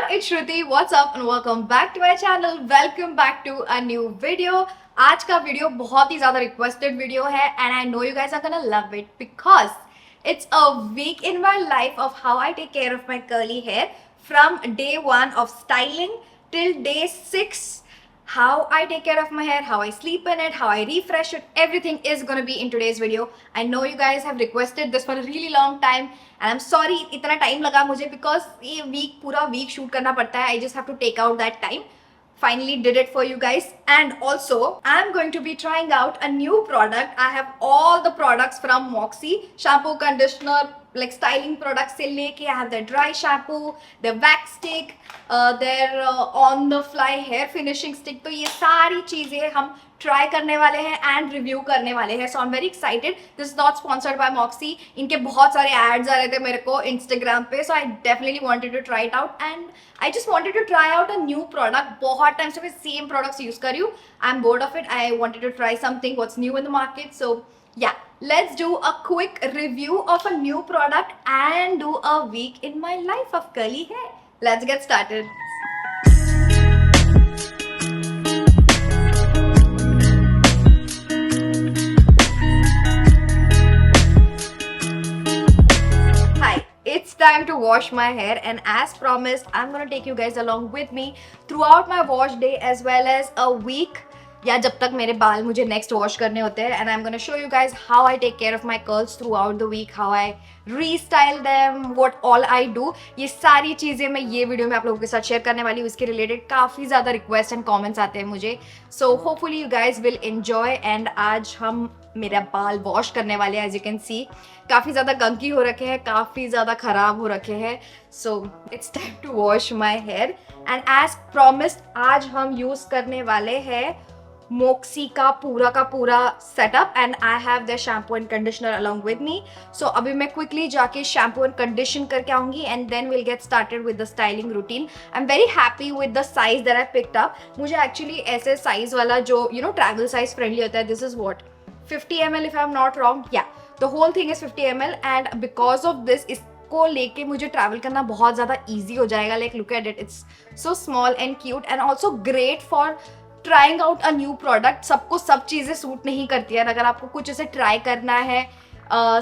everyone, it's Shruti. What's up and welcome back to my channel. Welcome back to a new video. आज का video बहुत ही ज़्यादा requested video है and I know you guys are gonna love it because it's a week in my life of how I take care of my curly hair from day 1 of styling till day 6. How I take care of my hair, how I sleep in it, how I refresh it, everything is gonna be in today's video. I know you guys have requested this for a really long time and I'm sorry इतना time लगा मुझे because ये week पूरा week shoot करना पड़ता है. I just have to take out that time. Finally did it for you guys. And also I'm going to be trying out a new product. I have all the products from Moxie, shampoo, conditioner, like styling products से लेके I have their dry shampoo, their wax stick, their on the fly hair finishing stick. तो ये सारी चीजें हम try करने वाले हैं एंड रिव्यू करने वाले हैं. So I am very excited. This is not sponsored by Moxie. इनके बहुत सारे एड्स आ रहे थे मेरे को इंस्टाग्राम पे, so I definitely wanted to try it out and I just wanted to try out a new product. बहुत time से मैं सेम प्रोडक्ट्स यूज कर रही हूँ. I am bored of it. I wanted to try something what's new in the market. So yeah, let's do a quick review of a new product and do a week in my life of curly hair. Let's get started. It's time to wash my hair and as promised I'm gonna take you guys along with me throughout my wash day as well as a week या जब तक मेरे बाल मुझे next wash करने होते हैं. And I am gonna show you guys how I take care of my curls throughout the week, how I restyle them, what all I do. ये सारी चीज़ें मैं ये वीडियो में आप लोगों के साथ शेयर करने वाली हूँ. इसके रिलेटेड काफ़ी ज़्यादा रिक्वेस्ट एंड कॉमेंट्स आते हैं मुझे. So hopefully you guys will enjoy. And आज हम मेरा बाल वॉश करने वाले हैं. एज यू कैन सी काफ़ी ज़्यादा गंकी हो रखे हैं, काफ़ी ज़्यादा ख़राब हो रखे हैं. So it's time to wash my hair and as promised आज हम यूज़ करने वाले हैं मोक्सी का पूरा setup and I have the shampoo and conditioner along with me. So अभी मैं क्विकली जाके शैम्पू एंड कंडीशन करके आऊँगी and then will get started with the styling routine. I am very happy with the size that I picked up. मुझे actually ऐसे size वाला जो travel size friendly होता है. This is what 50 ml if I'm not wrong. Yeah, the whole thing is 50 ml and because of this इसको लेके मुझे travel करना बहुत ज़्यादा ईजी हो जाएगा. Like look at it, it's so small and cute and also great for trying out a new product. सबको सब चीज़ें सूट नहीं करती है. अगर आपको कुछ ऐसे ट्राई करना है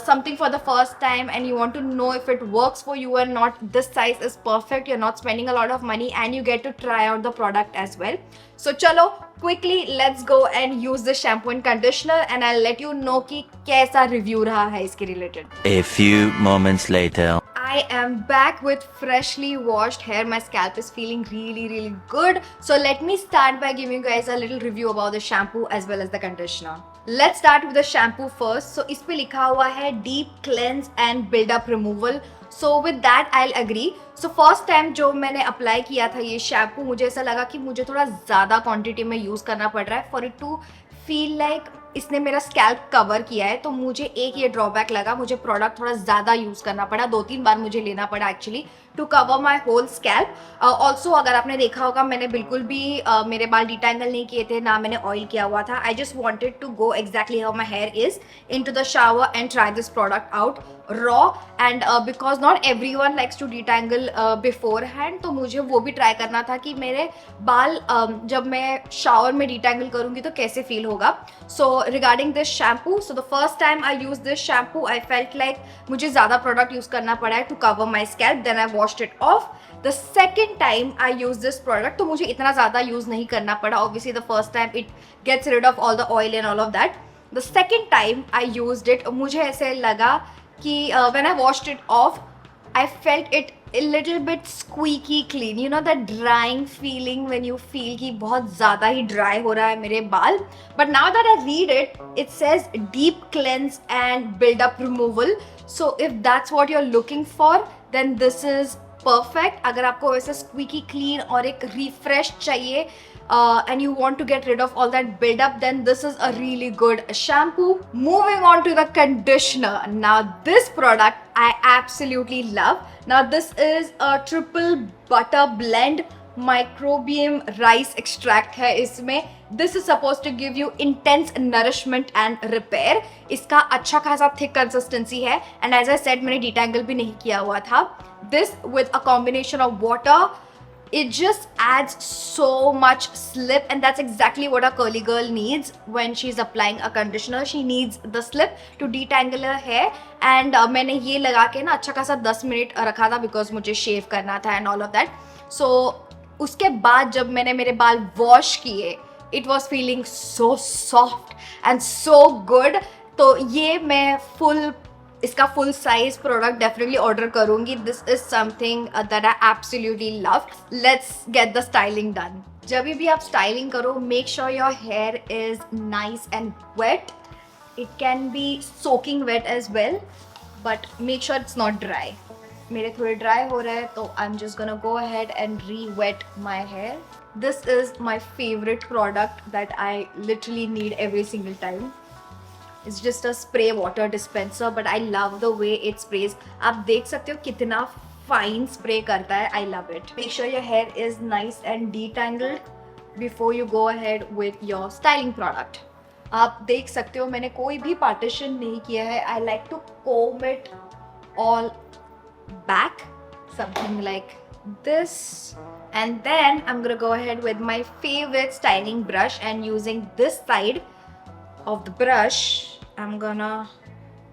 something for the first time and you want to know if it works for you or not, this size is perfect. You're not spending a lot of money and you get to try out the product as well. So chalo quickly let's go and use the shampoo and conditioner and I'll let you know कि कैसा review रहा है इसके related. A few moments later. I am back with freshly washed hair. My scalp is feeling really good. So let me start by giving you guys a little review about the shampoo as well as the conditioner. Let's start with the shampoo first. So इस पे लिखा हुआ है deep cleanse and build up removal. So with that I'll agree. So first time जो मैंने apply किया था ये शैम्पू, मुझे ऐसा लगा कि मुझे थोड़ा ज़्यादा क्वांटिटी में यूज़ करना पड़ रहा है for it to feel like इसने मेरा स्कैल्प कवर किया है. तो मुझे एक ये ड्रॉबैक लगा, मुझे प्रोडक्ट थोड़ा ज़्यादा यूज़ करना पड़ा. 2-3 बार मुझे लेना पड़ा actually to cover my whole scalp. Also अगर आपने देखा होगा मैंने बिल्कुल भी मेरे बाल डिटैंगल नहीं किए थे, ना मैंने ऑयल किया हुआ था. I just wanted to go exactly how my hair is into the shower and try this product out raw. And because not everyone likes to detangle beforehand, तो मुझे वो भी try करना था कि मेरे बाल जब मैं शावर में डिटैंगल करूँगी तो कैसे फील होगा. सो regarding this shampoo, so the first time I used this shampoo I felt like मुझे ज़्यादा product use करना पड़ा है to cover my scalp. Then I washed it off. The second time I used this product तो मुझे इतना ज़्यादा use नहीं करना पड़ा. Obviously the first time it gets rid of all the oil and all of that. The second time I used it मुझे ऐसे लगा कि when I washed it off I felt it a little bit squeaky clean. You know that drying feeling when you feel कि बहुत ज़्यादा ही dry हो रहा है मेरे बाल. But now that I read it, it says deep cleanse and build up removal. So if that's what you're looking for, then this is perfect. अगर आपको वैसे squeaky clean और एक refresh चाहिए and you want to get rid of all that build-up, then this is a really good shampoo. Moving on to the conditioner. Now this product I absolutely love. Now this is a triple butter blend microbiome rice extract है इसमें. This is supposed to give you intense nourishment and repair. इसका अच्छा खासा thick consistency है and as I said मैंने detangle भी नहीं किया हुआ था. This with a combination of water, it just adds so much slip, and that's exactly what a curly girl needs when she's applying a conditioner. She needs the slip to detangle her hair. And मैंने ये लगा के ना अच्छा खासा 10 minute रखा था because मुझे शेव करना था and all of that. So उसके बाद जब मैंने मेरे बाल वॉश किए, it was feeling so soft and so good. तो ये मैं इसका full size product definitely order करूंगी. This is something that I absolutely love. Let's get the styling done. जब भी आप स्टाइलिंग करो, make sure your hair is nice and wet. It can be soaking wet as well, but make sure it's not dry. मेरे थोड़े dry हो रहे हैं, तो I am just gonna go ahead and re-wet my hair. This is my favourite product that I literally need every single time. It's just a spray water dispenser, but I love the way it sprays. आप देख सकते हो कितना fine spray करता है. I love it. Make sure your hair is nice and detangled before you go ahead with your styling product. आप देख सकते हो मैंने कोई भी partition नहीं किया है. I like to comb it all back, something like this. And then I'm gonna go ahead with my favorite styling brush, and using this side of the brush, I'm gonna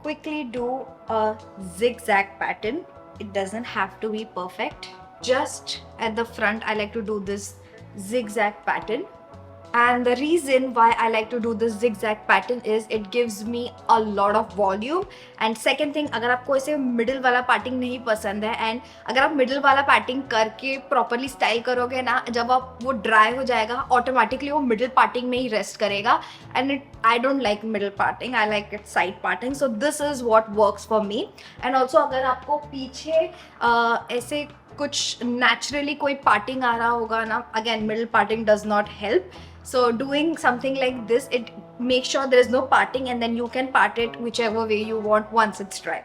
quickly do a zigzag pattern. It doesn't have to be perfect. Just at the front, I like to do this zigzag pattern. And the reason why I like to do this zigzag pattern is it gives me a lot of volume. And second thing, अगर आपको ऐसे middle वाला parting नहीं पसंद है, and अगर आप middle वाला parting करके properly style करोगे ना, जब आप वो dry हो जाएगा, automatically वो middle parting में ही rest करेगा. And I don't like middle parting, I like it side parting. So this is what works for me. And also अगर आपको पीछे ऐसे कुछ naturally कोई parting आ रहा होगा ना, again middle parting does not help. So doing something like this, it makes sure there is no parting, and then you can part it whichever way you want once it's dry.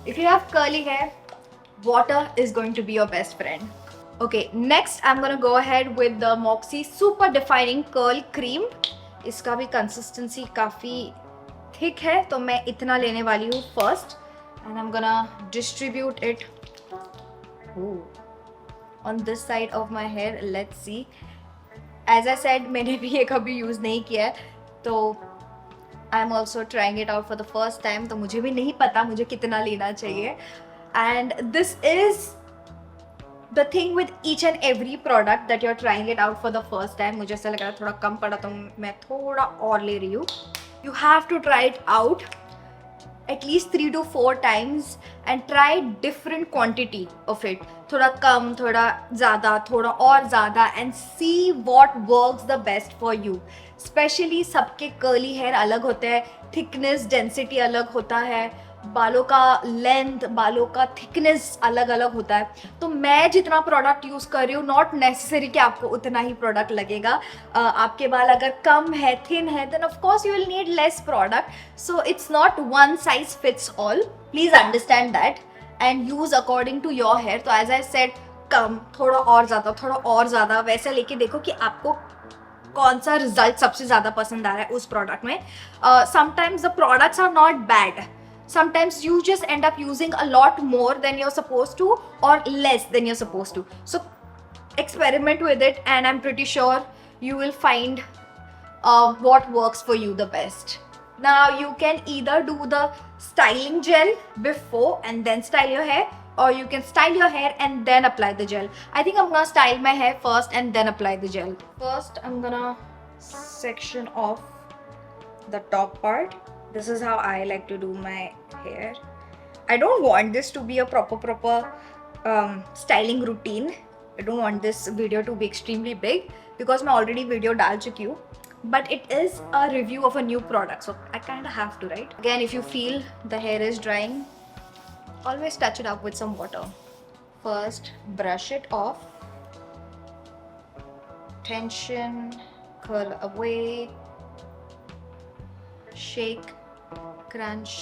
If you have curly hair, water is going to be your best friend. Okay, next I'm gonna go ahead with the Moxie Super Defining Curl Cream. इसका भी consistency काफ़ी thick है, तो मैं इतना लेने वाली हूँ first, and I'm gonna distribute it on this side of my hair. Let's see. As I said, मैंने भी ये कभी यूज़ नहीं किया है, तो I am also trying it out for the first time. तो मुझे भी नहीं पता मुझे कितना लेना चाहिए. And this is the thing with each and every product that you are trying it out for the first time. मुझे ऐसा लग रहा है थोड़ा कम पड़ा, तो मैं थोड़ा और ले रही हूँ. You have to try it out at least 3 to 4 times and try different quantity of it. थोड़ा कम, थोड़ा ज़्यादा, थोड़ा और ज़्यादा, and see what works the best for you. Especially सबके curly hair अलग होते हैं, thickness, density अलग होता है, बालों का लेंथ, बालों का थिकनेस अलग अलग होता है. तो मैं जितना प्रोडक्ट यूज़ कर रही हूँ, नॉट नेसेसरी कि आपको उतना ही प्रोडक्ट लगेगा. आपके बाल अगर कम है, थिन है, then of course you will need less product. So it's not one size fits all. Please understand that and use according to your hair. तो एज आई सेड, कम, थोड़ा और ज़्यादा, थोड़ा और ज़्यादा, वैसे लेके देखो कि आपको कौन सा रिजल्ट सबसे ज़्यादा पसंद आ रहा है उस प्रोडक्ट में. Sometimes the products are not bad. Sometimes you just end up using a lot more than you're supposed to or less than you're supposed to. So experiment with it, and I'm pretty sure you will find what works for you the best. Now you can either do the styling gel before and then style your hair, or you can style your hair and then apply the gel. I think I'm gonna style my hair first and then apply the gel. First I'm gonna section off the top part. This is how I like to do my hair. I don't want this to be a proper styling routine. I don't want this video to be extremely big because मैं already video डाल चुकी हूँ. But it is a review of a new product, so I kind of have to, right? Again, if you feel the hair is drying, always touch it up with some water. First, brush it off. Tension, curl away, shake, crunch,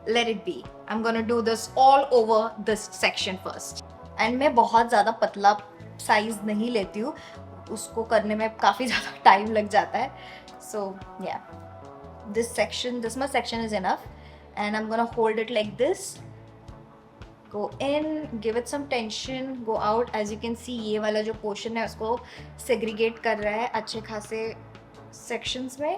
let it be. I'm gonna do this all over this section first. And मैं बहुत ज़्यादा पतला size नहीं लेती हूँ, उसको करने में काफ़ी ज़्यादा टाइम लग जाता है. So yeah, this much section is enough, and I'm gonna hold it like this, go in, give it some tension, go out. As you can see, ये वाला जो portion है उसको segregate कर रहा है अच्छे खासे sections में.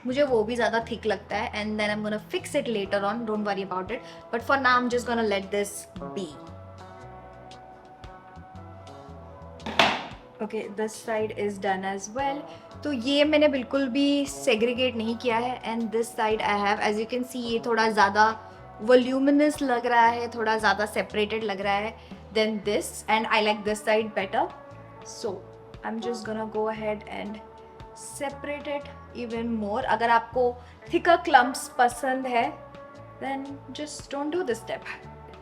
मुझे वो भी ज़्यादा thick लगता है, and then I'm gonna fix it later on. Don't worry about it. But for now, I'm just gonna let this be. Okay, this side is done as well. तो ये मैंने बिल्कुल भी segregate नहीं किया है, and this side I have, as you can see, ये थोड़ा ज़्यादा voluminous लग रहा है, थोड़ा ज़्यादा separated लग रहा है than this, and I like this side better. So I'm just gonna go ahead and separate it even more. अगर आपको thicker clumps पसंद है, then just don't do this step.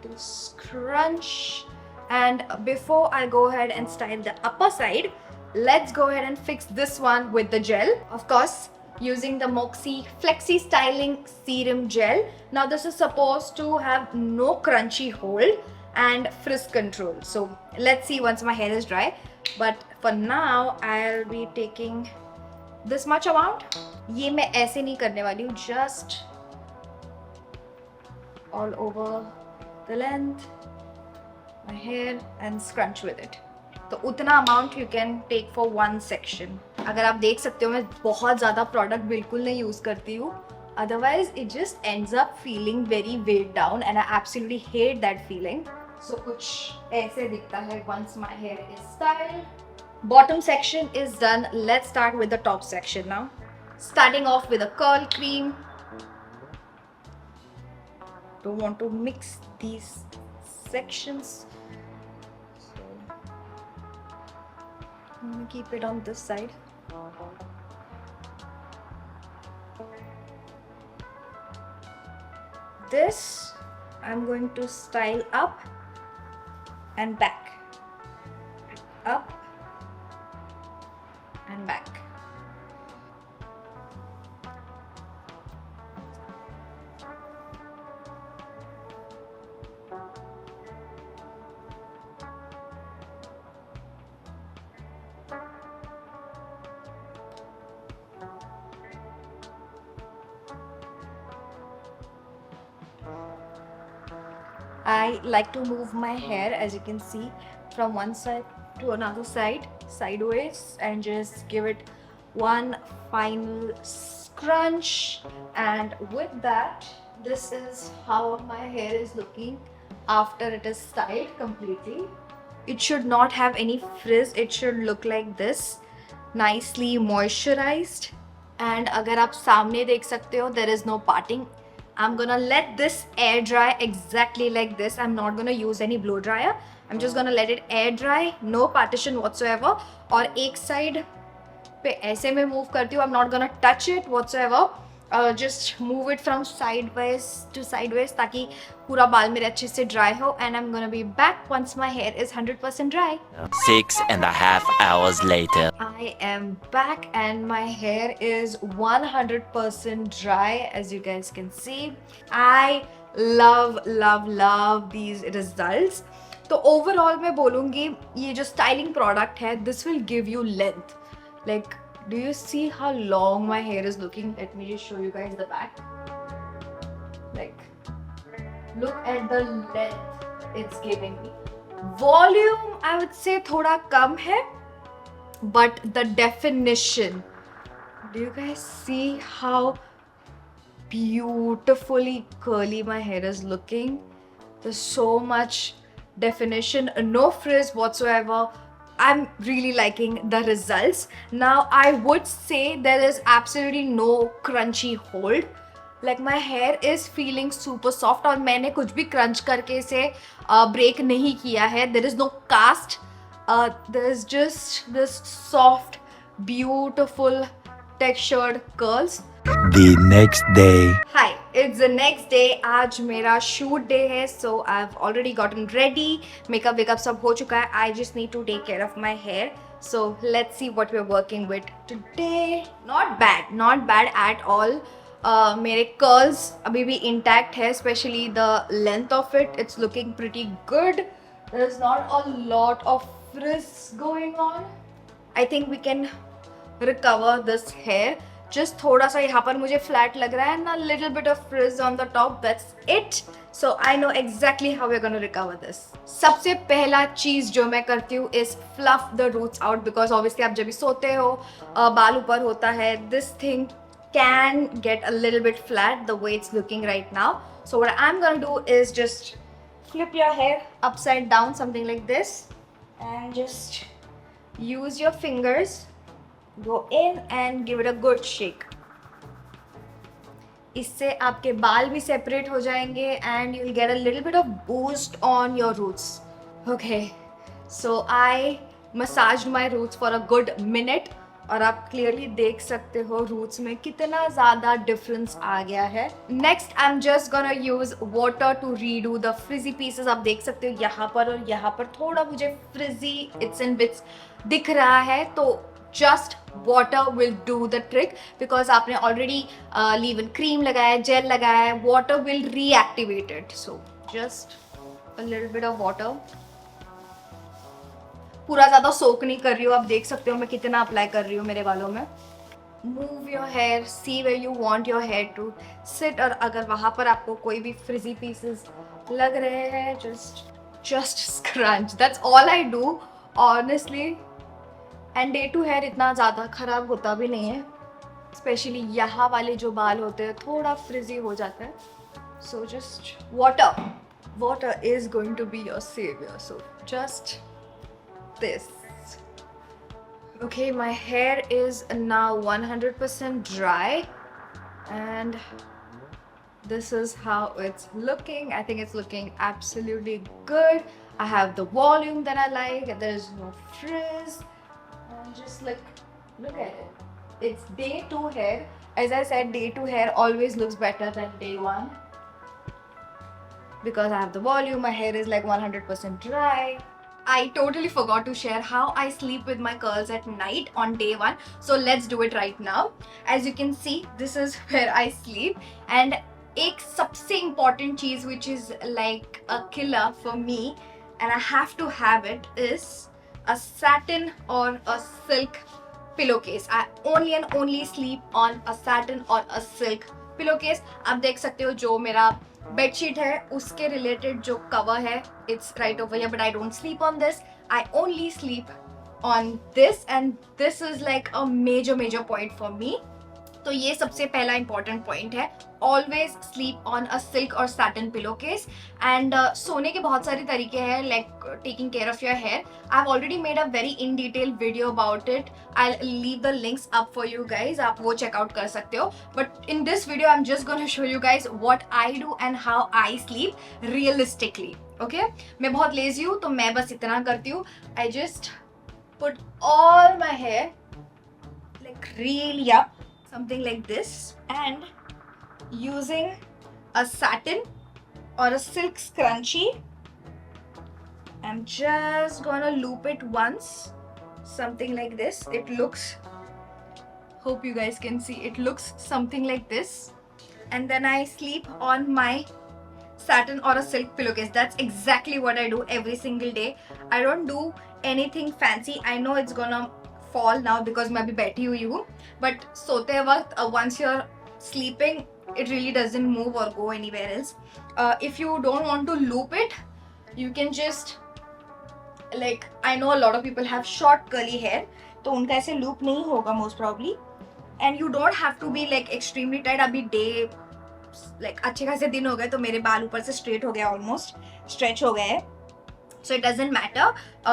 To scrunch. And before I go ahead and style the upper side, let's go ahead and fix this one with the gel. Of course, using the Moxie Flexi Styling Serum Gel. Now this is supposed to have no crunchy hold and frizz control. So let's see once my hair is dry. But for now, I'll be taking this much amount. ये मैं ऐसे नहीं करने वाली हूँ, just all over the length my hair and scrunch with it. तो उतना amount you can take for one section. अगर आप देख सकते हो, मैं बहुत ज़्यादा प्रोडक्ट बिल्कुल नहीं यूज़ करती हूँ. Otherwise, it just ends up feeling very weighed down, and I absolutely hate that feeling. So कुछ ऐसे दिखता है once my hair is styled. Bottom section is done. Let's start with the top section now. Starting off with a curl cream. Don't want to mix these sections. I'm gonna keep it on this side. This I'm going to style up and back, up and back. I like to move my hair, as you can see, from one side to another side, sideways, and just give it one final scrunch. And with that, this is how my hair is looking after it is styled completely. It should not have any frizz. It should look like this, nicely moisturized. And अगर आप सामने देख सकते हो, there is no parting. I'm gonna let this air dry exactly like this. I'm not gonna use any blow dryer. I'm just gonna let it air dry, no partition whatsoever. और एक side पे ऐसे में move करती हूँ. I'm not gonna touch it whatsoever. Just move it from sideways to sideways ताकि पूरा बाल मेरे अच्छे से dry हो. And I'm gonna be back once my hair is 100% dry. 6.5 hours later. I am back and my hair is 100% dry, as you guys can see. I love these results. तो overall मैं बोलूँगी ये जो styling product है, this will give you length. Like, do you see how long my hair is looking? Let me just show you guys the back. Like, look at the length it's giving me. Volume, I would say थोड़ा कम है, but the definition. Do you guys see how beautifully curly my hair is looking? There's so much definition, no frizz whatsoever. I'm really liking the results. Now I would say there is absolutely no crunchy hold. Like my hair is feeling super soft और मैंने कुछ भी crunch करके इसे break नहीं किया है. There is no cast. There is just this soft, beautiful textured curls. The next day. Hi, it's the next day. आज मेरा shoot day है, so I've already gotten ready. Makeup wake up सब हो चुका है. I just need to take care of my hair. So let's see what we're working with today. Not bad at all. मेरे curls अभी भी intact है, especially the length of it. It's looking pretty good. There's not a lot of frizz going on. I think we can recover this hair. just थोड़ा सा यहाँ पर मुझे flat लग रहा है and a little bit of frizz on the top. That's it. So I know exactly how we're gonna recover this. सबसे पहला चीज जो मैं करती हूँ is fluff the roots out because obviously आप जब भी सोते हो बाल ऊपर होता है, this thing can get a little bit flat the way it's looking right now. So what I'm gonna do is just flip your hair upside down, something like this, and just use your fingers, go in and give it a good shake. इससे आपके बाल भी separate हो जाएंगे and you'll get a little bit of boost on your roots. Okay, so I massaged my roots for a good minute और आप clearly देख सकते हो रूट्स में कितना ज़्यादा डिफरेंस आ गया है. Next I am just gonna use water to redo the frizzy pieces. आप देख सकते हो यहाँ पर और यहाँ पर थोड़ा मुझे फ्रिजी इट्स एंड बिट्स दिख रहा है, तो just water will do the trick because आपने ऑलरेडी लीव इन क्रीम लगाया है, जेल लगाया है, water will reactivate it. So just a little bit of water. पूरा ज़्यादा सोक नहीं कर रही हूँ, आप देख सकते हो मैं कितना अप्लाई कर रही हूँ मेरे बालों में. Move your hair, see where you want your hair to sit. और अगर वहाँ पर आपको कोई भी फ्रिजी पीसेस लग रहे हैं, just scrunch. That's all I do honestly. And day two hair इतना ज़्यादा ख़राब होता भी नहीं है, स्पेशली यहाँ वाले जो बाल होते हैं थोड़ा फ्रिजी हो जाता है. So just water is going to be your saviour. So just this. Okay, my hair is now 100% dry and this is how it's looking. I think it's looking absolutely good. I have the volume that I like, there's no frizz, and just look at it. It's day 2 hair. As I said, day 2 hair always looks better than day 1 because I have the volume. My hair is like 100% dry. I totally forgot to share how I sleep with my curls at night on day 1. So let's do it right now. As you can see, this is where I sleep. And एक सबसे important cheese which is like a killer for me and I have to have it is a satin or a silk pillowcase. I only and only sleep on a satin or a silk pillowcase. आप देख सकते हो जो मेरा bedsheet है उसके related जो cover है it's right over here, but I don't sleep on this. I only sleep on this and this is like a major point for me. तो ये सबसे पहला इंपॉर्टेंट पॉइंट है. Always sleep on a silk और satin pillowcase. And सोने के बहुत सारे तरीके हैं like taking care of your hair. I have already made a very in detail video about it. I leave the links up for you guys, आप वो checkout कर सकते हो. But in this video I am just gonna show you guys what I do and how I sleep realistically. Okay, मैं बहुत lazy हूँ तो मैं बस इतना करती हूँ. I just put all my hair like really up, something like this, and using a satin or a silk scrunchie, I'm just gonna loop it once, something like this. It looks, hope you guys can see, it looks something like this. And then I sleep on my satin or a silk pillowcase. That's exactly what I do every single day. I don't do anything fancy. I know it's gonna fall now because मैं अभी बैठी हुई हूँ, but सोते वक्त once you're sleeping it really doesn't move or go anywhere else. If you don't want to loop it, you can just like, I know a lot of people have short curly hair, तो उनका ऐसे loop नहीं होगा most probably, and you don't have to be like extremely tight. अभी day like अच्छे खासे दिन हो गए तो मेरे बाल ऊपर से straight हो गया, almost stretch हो गए हैं. So it doesn't matter,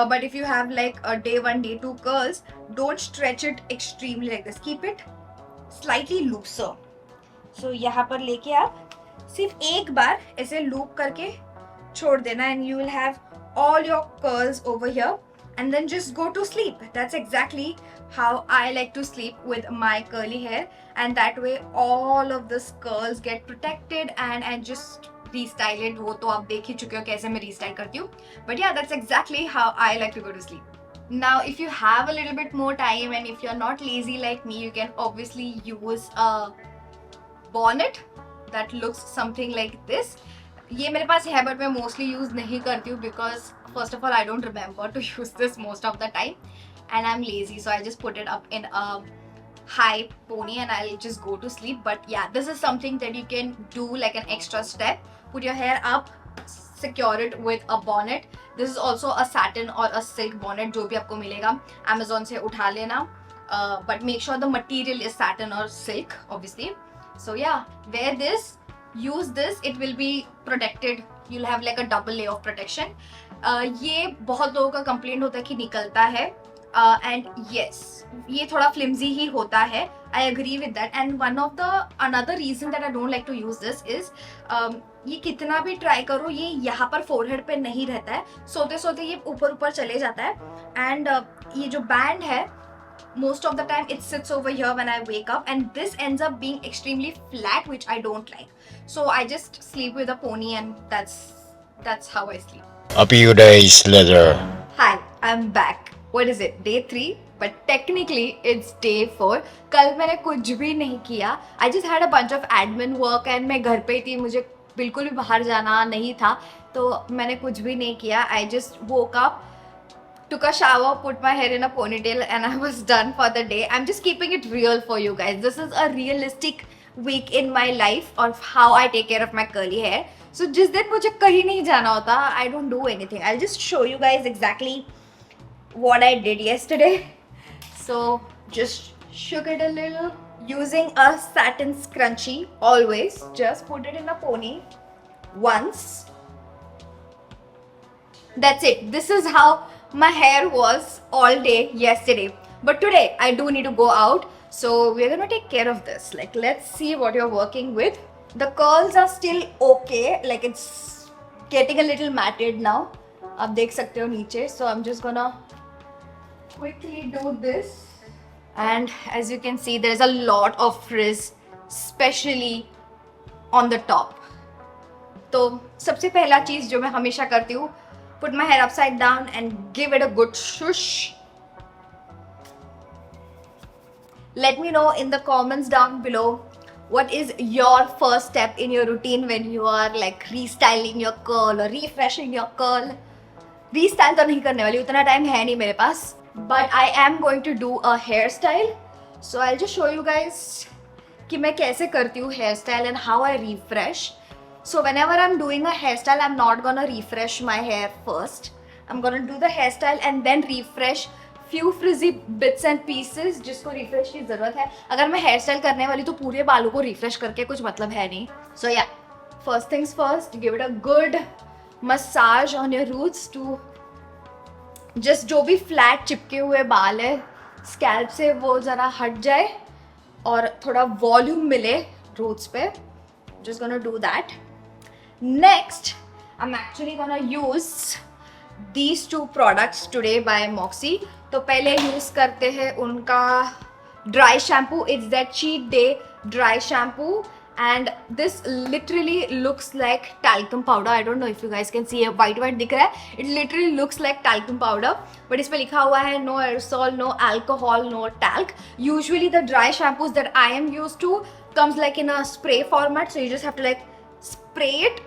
but if you have like a day 1, day 2 curls, don't stretch it extremely like this. Keep it slightly looser. So यहाँ पर लेके आप सिर्फ एक बार ऐसे loop करके छोड़ देना and you will have all your curls over here and then just go to sleep. That's exactly how I like to sleep with my curly hair, and that way all of this curls get protected and I just restyle it. वो तो आप देख ही चुके हो कैसे मैं restyle करती हूँ. But yeah that's exactly how I like to go to sleep. Now if you have a little bit more time and if you are not lazy like me, you can obviously use a bonnet that looks something like this. ये मेरे पास है but मैं mostly use नहीं करती हूँ because first of all I don't remember to use this most of the time and I'm lazy, so I just put it up in a high pony and I'll just go to sleep. But yeah, this is something that you can do like an extra step. Put your hair up, secure it with a bonnet. This is also a satin or a silk bonnet, जो भी आपको मिलेगा Amazon से उठा लेना. But make sure the material is satin or silk, obviously. So yeah, wear this, use this, it will be protected. You'll have like a double layer of protection. ये बहुत लोगों का complaint होता है कि निकलता है. And yes, ये थोड़ा flimsy ही होता है. I agree with that. And one of the another reason that I don't like to use this is ये कितना भी ट्राई करो ये यहाँ पर फोरहेड पे नहीं रहता है. सोते सोते ये ऊपर ऊपर चले जाता है. एंड ये जो बैंड है most of the time it sits over here when I wake up, and this ends up being extremely flat, which I don't like. So I just sleep with a pony, and that's how I sleep. A few days later. Hi, I'm back. What is it? Day 3? But technically it's day 4. कल मैंने कुछ भी नहीं किया. I just had a bunch of admin work and मैं घर पे ही थी. मुझे बिल्कुल भी बाहर जाना नहीं था, तो मैंने कुछ भी नहीं किया. I just woke up, took a shower, put my hair in a ponytail, and I was done for the day. I'm just keeping it real for you guys. This is a realistic week in my life of how I take care of my curly hair. So जिस दिन मुझे कहीं नहीं जाना होता, I don't do anything. I'll just show you guys exactly what I did yesterday. So just shook it a little using a satin scrunchie. Always just put it in a pony once. That's it. This is how my hair was all day yesterday. But today I do need to go out, so we're gonna take care of this. Like, let's see what you're working with. The curls are still okay, like it's getting a little matted now. आप देख सकते हो नीचे. So I'm just gonna quickly do this. And as you can see, there's a lot of frizz, especially on the top. तो सबसे पहला चीज जो मैं हमेशा करती हूँ, put my hair upside down and give it a good shush. Let me know in the comments down below what is your first step in your routine when you are like restyling your curl or refreshing your curl. Restyle तो नहीं करने वाली, उतना time है नहीं मेरे पास. But I am going to do a hairstyle. So I'll just show you guys कि मैं कैसे करती हूँ hairstyle and how I refresh. So whenever I'm doing a hairstyle, I'm not gonna refresh my hair first. I'm gonna do the hairstyle and then refresh few frizzy bits and pieces जिसको refresh की ज़रूरत है. अगर मैं hairstyle करने वाली तो पूरे बालों को refresh करके कुछ मतलब है नहीं. So yeah, first things first, give it a good massage on your roots to just जो भी flat चिपके हुए बाल है scalp से वो ज़रा हट जाए और थोड़ा volume मिले roots पे. Just gonna do that. Next, I'm actually gonna use these two products today by Moxie. तो पहले यूज करते हैं उनका dry shampoo. It's their cheat day dry shampoo, and this literally looks like talcum powder. I don't know if you guys can see, white दिख रहा है. It literally looks like talcum powder, but इस पे लिखा हुआ है no aerosol, no alcohol, no talc. Usually the dry shampoos that I am used to comes like in a spray format, so you just have to like spray it.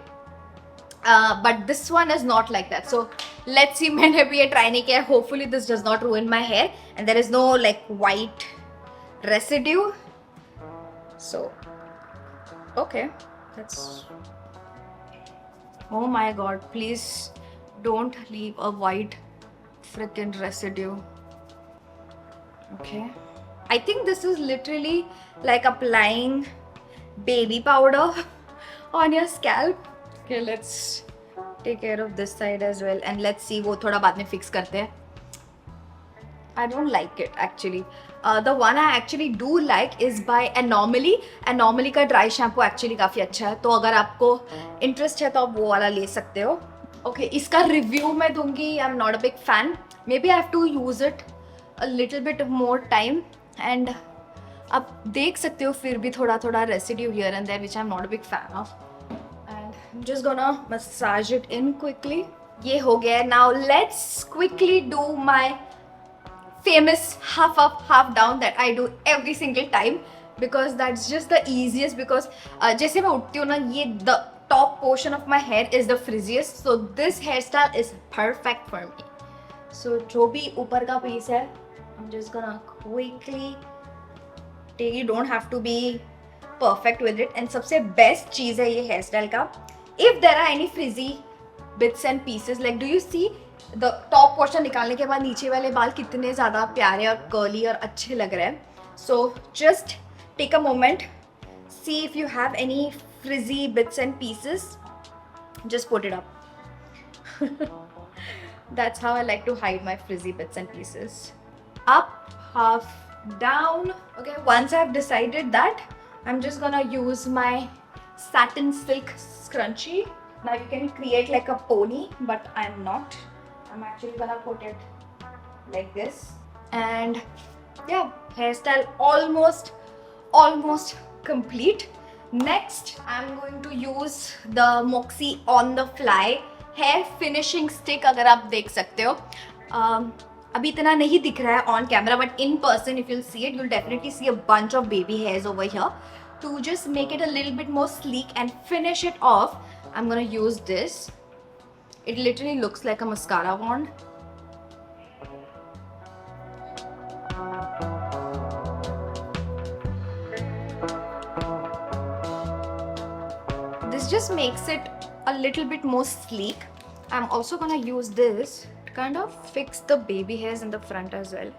But this one is not like that. So let's see. मैंने भी ये try नहीं किया. Hopefully this does not ruin my hair and there is no like white residue. So okay, that's. Oh my god, please don't leave a white freaking residue. Okay, I think this is literally like applying baby powder on your scalp. Okay, let's take care of this side as well and let's see. वो थोड़ा बाद में fix करते हैं. I don't like it actually. The one I actually do like is by Anomaly. Anomaly का dry shampoo actually काफ़ी अच्छा है, तो अगर आपको interest है तो आप वो वाला ले सकते हो. Okay, इसका review मैं दूंगी. I'm not a big fan. Maybe I have to use it a little bit more time, and आप देख सकते हो फिर भी थोड़ा थोड़ा residue here and there which I'm not a big fan of. And I'm just gonna massage it in quickly. ये हो गया. Now let's quickly do my famous half up half down that I do every single time because that's just the easiest. Because जैसे मैं उठती हूँ ना, ये the top portion of my hair is the frizziest, so this hairstyle is perfect for me. So जो भी ऊपर का piece है, I'm just gonna quickly You don't have to be perfect with it. And सबसे best चीज़ है ये hairstyle का. If there are any frizzy bits and pieces, like do you see the top portion निकालने के बाद नीचे वाले बाल कितने ज़्यादा प्यारे और curly और अच्छे लग रहे हैं. So just take a moment, see if you have any frizzy bits and pieces, just put it up. That's how I like to hide my frizzy bits and pieces. Up, half, down. Okay, once I've decided that, I'm just gonna use my satin silk scrunchie. Now you can create like a pony, but I'm not. I'm actually gonna put it like this. And yeah, hairstyle almost complete. Next, I'm going to use the Moxie On The Fly hair finishing stick. अगर आप देख सकते हो, अभी इतना नहीं दिख रहा है on camera, but in person if you'll see it, you'll definitely see a bunch of baby hairs over here. To just make it a little bit more sleek and finish it off, I'm gonna use this. It literally looks like a mascara wand. This just makes it a little bit more sleek. I'm also gonna use this to kind of fix the baby hairs in the front as well.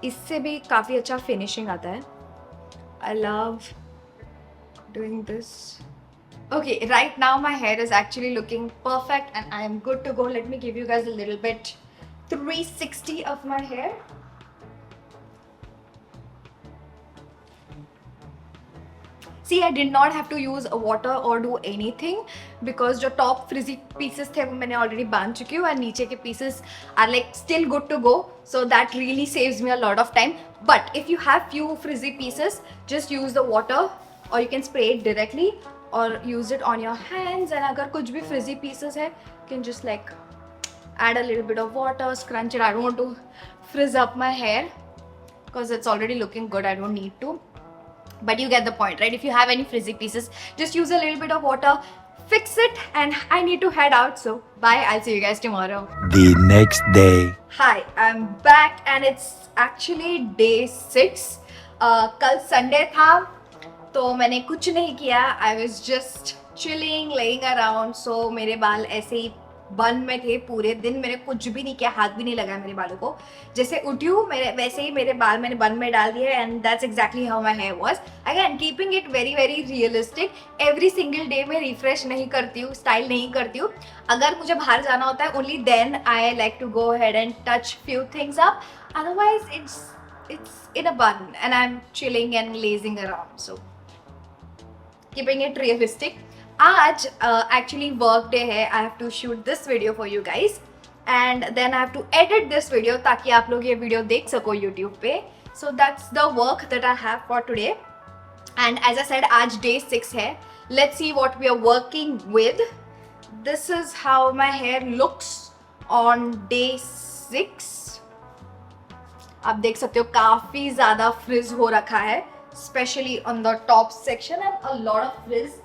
इससे भी काफ़ी अच्छा finishing आता है. I love doing this. Okay, right now my hair is actually looking perfect and I am good to go. Let me give you guys a little bit 360 of my hair. See, I did not have to use water or do anything because जो top frizzy pieces थे वो मैंने already बांध चुकी हूँ and नीचे के pieces are like still good to go. So that really saves me a lot of time. But if you have few frizzy pieces, just use the water or you can spray it directly or use it on your hands. And अगर कुछ भी frizzy pieces है, you can just like add a little bit of water, scrunch it. I don't want to frizz up my hair because it's already looking good. I don't need to. But you get the point, right? If you have any frizzy pieces, just use a little bit of water, fix it, and I need to head out. So bye, I'll see you guys tomorrow. The next day. Hi, I'm back and it's actually day 6. कल Sunday था तो मैंने कुछ नहीं किया. I was just chilling, laying around. So मेरे बाल ऐसे ही बन में थे पूरे दिन. मैंने कुछ भी नहीं किया, हाथ भी नहीं लगाया मेरे बालों को. जैसे उठी हूँ मेरे वैसे ही मेरे बाल मैंने बन में डाल दिए. And that's exactly how my hair was. Again keeping it very very realistic. Every single day में रिफ्रेश नहीं करती हूँ, स्टाइल नहीं करती हूँ. अगर मुझे बाहर जाना होता है only then I like to go ahead and touch few things up. Otherwise it's in a bun and I'm chilling and lazing around. So keeping it realistic. आज actually work day है. I have to shoot this video for you guys and then I have to edit this video ताकि आप लोग ये video देख सको YouTube पे. So that's the work that I have for today. And as I said, आज day 6 है. Let's see what we are working with. This is how my hair looks on day 6. आप देख सकते हो काफी ज़्यादा फ्रिज हो रखा है, especially on the top section and a lot of frizz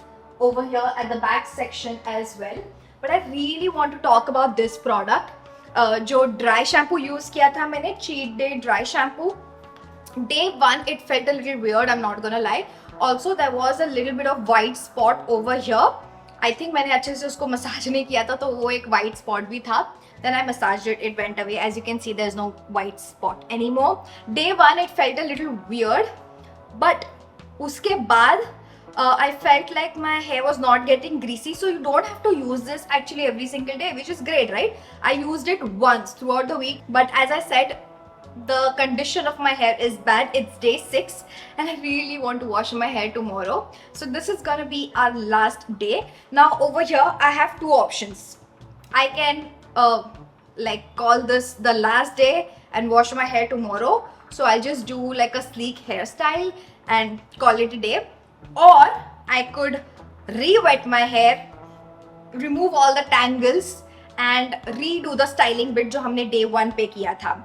over here at the back section as well. But I really want to talk about this product. जो dry shampoo use किया था मैंने, cheat day dry shampoo. Day 1 it felt a little weird, I'm not gonna lie. Also there was a little bit of white spot over here. I think मैंने अच्छे से उसको massage नहीं किया था तो वो एक white spot भी था. Then I massaged it, it went away. As you can see, there's no white spot anymore. Day 1 it felt a little weird, but उसके बाद I felt like my hair was not getting greasy. So you don't have to use this actually every single day, which is great, right? I used it once throughout the week, but as I said, the condition of my hair is bad. It's day 6 and I really want to wash my hair tomorrow. So this is gonna be our last day. Now over here I have two options. I can like call this the last day and wash my hair tomorrow. So I'll just do like a sleek hairstyle and call it a day. Or I could re-wet my hair, remove all the tangles and redo the styling bit जो हमने day 1 पे किया था.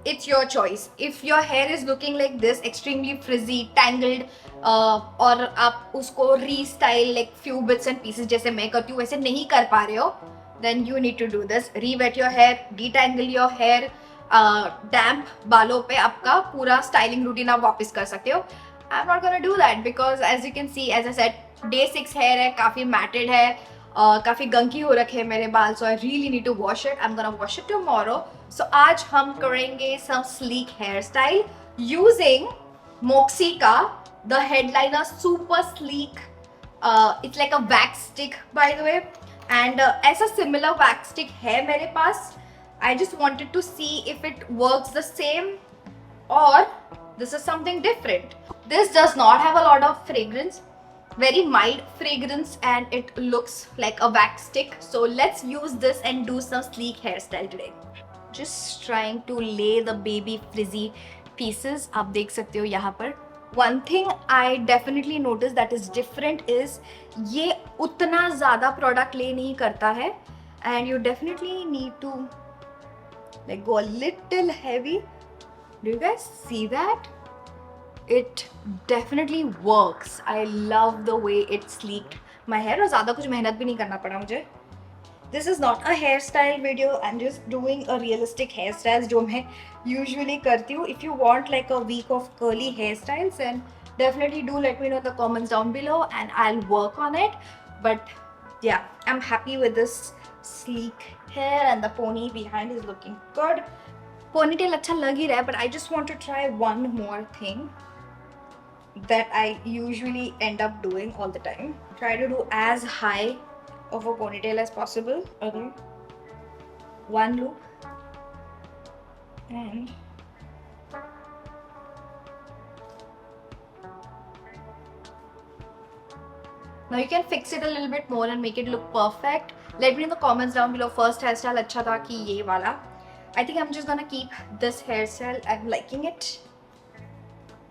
It's your choice. If your hair is looking like this, extremely frizzy, tangled, और आप उसको re-style like few bits and pieces जैसे मैं करती हूँ वैसे नहीं कर पा रहे हो, then you need to do this. Re-wet your hair, detangle your hair. डैम्प बालों पे आपका पूरा स्टाइलिंग रूटीन आप वापस कर सकते हो. I am not gonna do that because as you can see, as I said, day 6 hair है, काफ़ी मैटेड है, काफ़ी गंकी हो रखे हैं मेरे बाल. So I really need to wash it. I am gonna wash it tomorrow. So आज हम करेंगे some sleek hair style using Moxie का the headliner super sleek. It's like a wax stick by the way, and ऐसा similar wax stick है मेरे पास. I just wanted to see if it works the same or this is something different. This does not have a lot of fragrance, very mild fragrance, and it looks like a wax stick. So let's use this and do some sleek hairstyle today. Just trying to lay the baby frizzy pieces. आप देख सकते हो यहाँ पर. One thing I definitely noticed that is different is ये उतना ज़्यादा product lay नहीं करता है, and you definitely need to like go a little heavy. Do you guys see that? It definitely works. I love the way it sleeked my hair. और ज़्यादा कुछ मेहनत भी नहीं करना पड़ा मुझे. This is not a hairstyle video. I'm just doing a realistic hairstyles जो मैं usually करती हूँ. If you want like a week of curly hairstyles, then definitely do let me know in the comments down below and I'll work on it. But yeah, I'm happy with this sleek hair and the pony behind is looking good. Ponytail अच्छा लग ही रहा है, but I just want to try one more thing that I usually end up doing all the time. Try to do as high of a ponytail as possible. Okay, one loop and now you can fix it a little bit more and make it look perfect. Let me in the comments down below first hairstyle अच्छा था कि ये वाला. I think I'm just gonna keep this hairstyle. I'm liking it.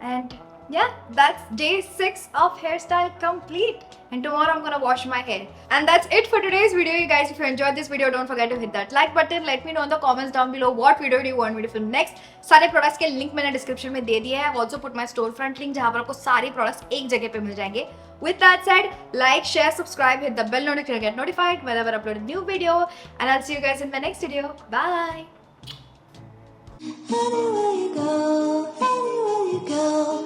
And yeah, that's day 6 of hairstyle complete. And tomorrow I'm gonna wash my hair. And that's it for today's video, you guys. If you enjoyed this video, don't forget to hit that like button. Let me know in the comments down below what video do you want me to film next. सारे products के link मैंने description में दे दिए हैं. I've also put my storefront link जहाँ पर आपको सारे products एक जगह पे मिल जाएंगे. With that said, like, share, subscribe, hit the bell notification to get notified whenever I upload a new video. And I'll see you guys in my next video. Bye. Anywhere you go,